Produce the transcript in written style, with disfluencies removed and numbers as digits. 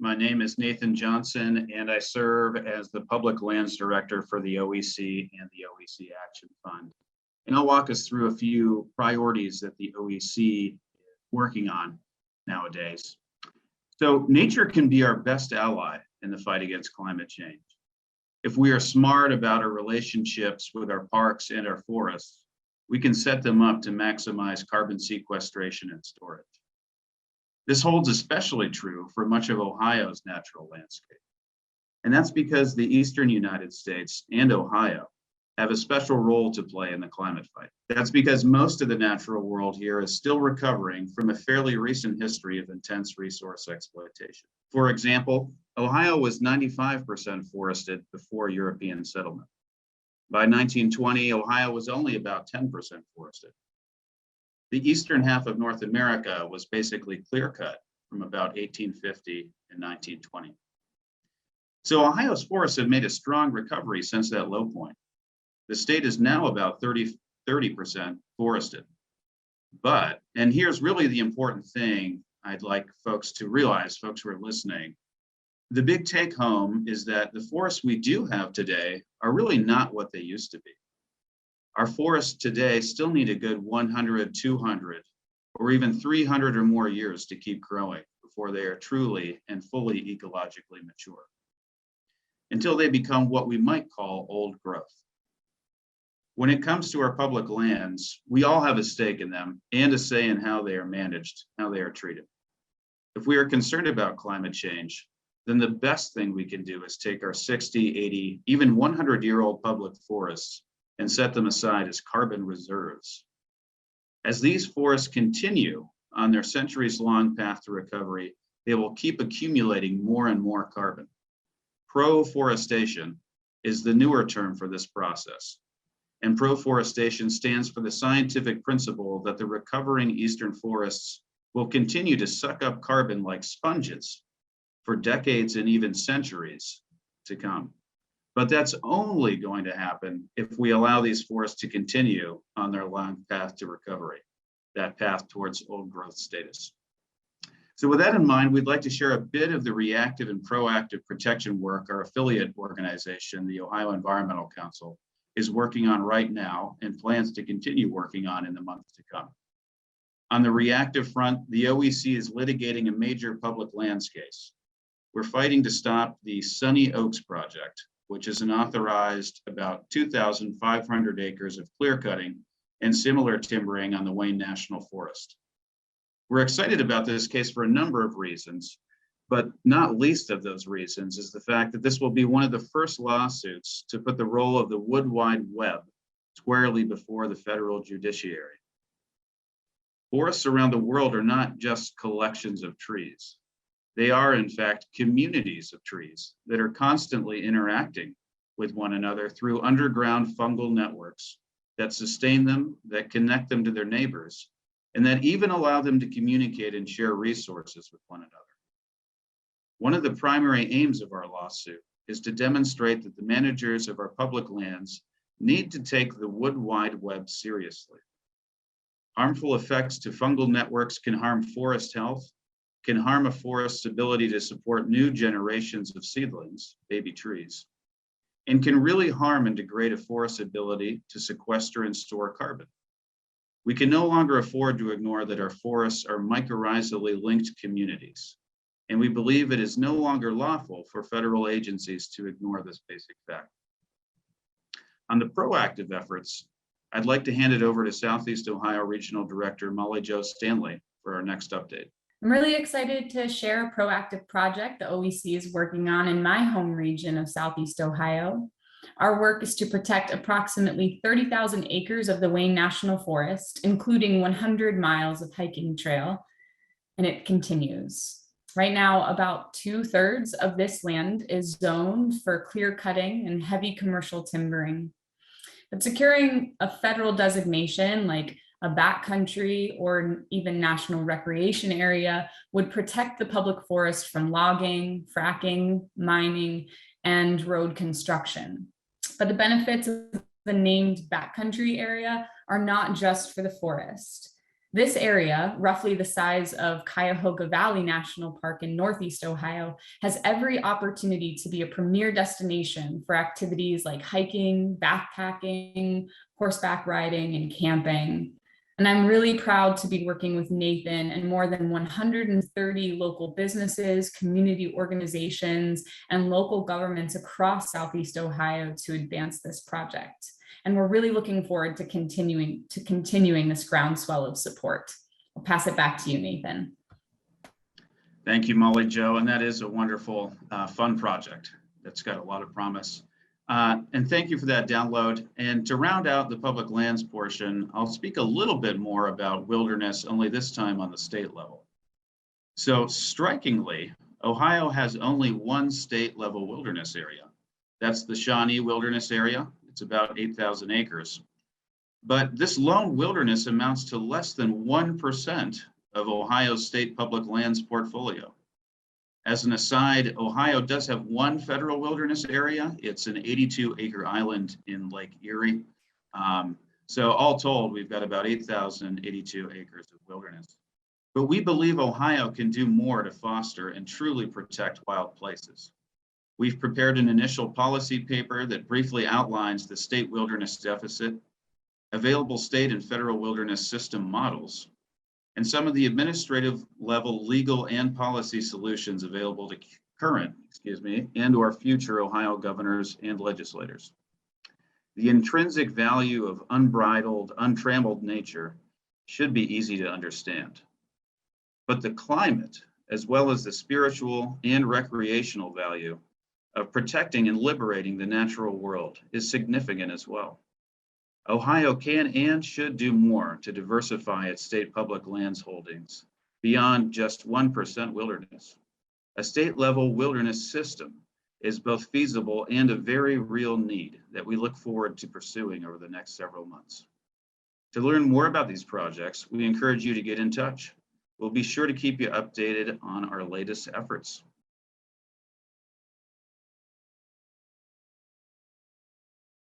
My name is Nathan Johnson, and I serve as the Public Lands Director for the OEC and the OEC Action Fund. And I'll walk us through a few priorities that the OEC is working on nowadays. So nature can be our best ally in the fight against climate change. If we are smart about our relationships with our parks and our forests, we can set them up to maximize carbon sequestration and storage. This holds especially true for much of Ohio's natural landscape. And that's because the eastern United States and Ohio have a special role to play in the climate fight. That's because most of the natural world here is still recovering from a fairly recent history of intense resource exploitation. For example, Ohio was 95% forested before European settlement. By 1920, Ohio was only about 10% forested. The eastern half of North America was basically clear-cut from about 1850 and 1920. So Ohio's forests have made a strong recovery since that low point. The state is now about 30% forested. But, and here's really the important thing I'd like folks to realize, folks who are listening, the big take home is that the forests we do have today are really not what they used to be. Our forests today still need a good 100, 200, or even 300 or more years to keep growing before they are truly and fully ecologically mature, until they become what we might call old growth. When it comes to our public lands, we all have a stake in them and a say in how they are managed, how they are treated. If we are concerned about climate change, then the best thing we can do is take our 60, 80, even 100-year-old public forests and set them aside as carbon reserves. As these forests continue on their centuries-long path to recovery, they will keep accumulating more and more carbon. Pro-forestation is the newer term for this process. And pro-forestation stands for the scientific principle that the recovering eastern forests will continue to suck up carbon like sponges for decades and even centuries to come. But that's only going to happen if we allow these forests to continue on their long path to recovery, that path towards old growth status. So with that in mind, we'd like to share a bit of the reactive and proactive protection work our affiliate organization, the Ohio Environmental Council, is working on right now and plans to continue working on in the months to come. On the reactive front, the OEC is litigating a major public lands case. We're fighting to stop the Sunny Oaks project, which is an authorized about 2,500 acres of clear cutting and similar timbering on the Wayne National Forest. We're excited about this case for a number of reasons, but not least of those reasons is the fact that this will be one of the first lawsuits to put the role of the Wood Wide Web squarely before the federal judiciary. Forests around the world are not just collections of trees. They are, in fact, communities of trees that are constantly interacting with one another through underground fungal networks that sustain them, that connect them to their neighbors, and that even allow them to communicate and share resources with one another. One of the primary aims of our lawsuit is to demonstrate that the managers of our public lands need to take the Wood Wide Web seriously. Harmful effects to fungal networks can harm forest health, can harm a forest's ability to support new generations of seedlings, baby trees, and can really harm and degrade a forest's ability to sequester and store carbon. We can no longer afford to ignore that our forests are mycorrhizally linked communities, and we believe it is no longer lawful for federal agencies to ignore this basic fact. On the proactive efforts, I'd like to hand it over to Southeast Ohio Regional Director Molly Jo Stanley for our next update. I'm really excited to share a proactive project the OEC is working on in my home region of Southeast Ohio. Our work is to protect approximately 30,000 acres of the Wayne National Forest, including 100 miles of hiking trail, and it continues. Right now, about 2/3 of this land is zoned for clear cutting and heavy commercial timbering. But securing a federal designation like a backcountry or even national recreation area would protect the public forest from logging, fracking, mining, and road construction. But the benefits of the named backcountry area are not just for the forest. This area, roughly the size of Cuyahoga Valley National Park in Northeast Ohio, has every opportunity to be a premier destination for activities like hiking, backpacking, horseback riding, and camping. And I'm really proud to be working with Nathan and more than 130 local businesses, community organizations, and local governments across Southeast Ohio to advance this project. And we're really looking forward to continuing this groundswell of support. I'll pass it back to you, Nathan. Thank you, Molly Jo. And that is a wonderful, fun project that's got a lot of promise. And thank you for that download. And to round out the public lands portion, I'll speak a little bit more about wilderness, only this time on the state level. So strikingly, Ohio has only one state level wilderness area. That's the Shawnee Wilderness Area. It's about 8,000 acres. But this lone wilderness amounts to less than 1% of Ohio's state public lands portfolio. As an aside, Ohio does have one federal wilderness area. It's an 82-acre island in Lake Erie. So all told, we've got about 8,082 acres of wilderness. But we believe Ohio can do more to foster and truly protect wild places. We've prepared an initial policy paper that briefly outlines the state wilderness deficit, available state and federal wilderness system models, and some of the administrative level legal and policy solutions available to current, and or future Ohio governors and legislators. The intrinsic value of unbridled, untrammeled nature should be easy to understand. But the climate, as well as the spiritual and recreational value of protecting and liberating the natural world, is significant as well. Ohio can and should do more to diversify its state public lands holdings beyond just 1% wilderness. A state level wilderness system is both feasible and a very real need that we look forward to pursuing over the next several months. To learn more about these projects, we encourage you to get in touch. We'll be sure to keep you updated on our latest efforts.